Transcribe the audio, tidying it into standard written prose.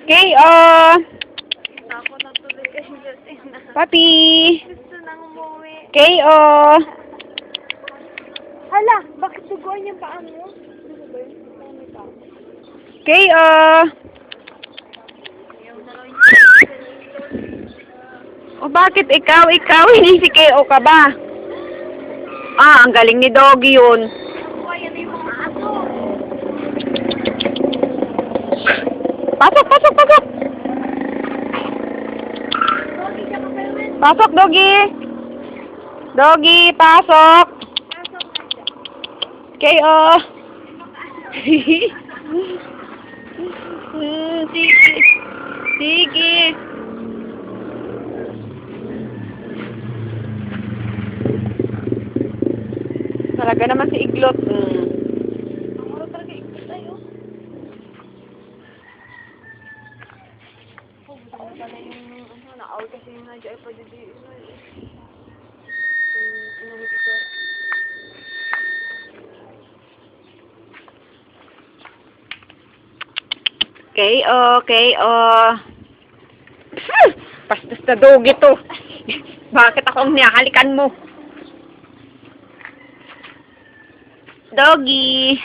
K.O. Ako natuloy kasi na. Papi. Gusto nang umuwi. K.O. Hala, bakit dugoan yung paa mo? Ano ba yun? May paa. K.O. O bakit ikaw? Hindi si K.O. ka ba? Ah, ang galing ni Doggy yun. Kaya na yung mga aso. Pasok, pasok, pasok. Doggy, siya ka pero men. Pasok, Doggy. Doggy, pasok. Pasok na siya. K.O. Sige. Sige. Talaga naman si Iglot. Ang mura talaga ikot tayo. Oh, gusto mo pala yung na-out kasi yung nadya ay pwede K.O. K.O. Pastos na Doggy to. Bakit ako ang nihalikan mo? Doggy.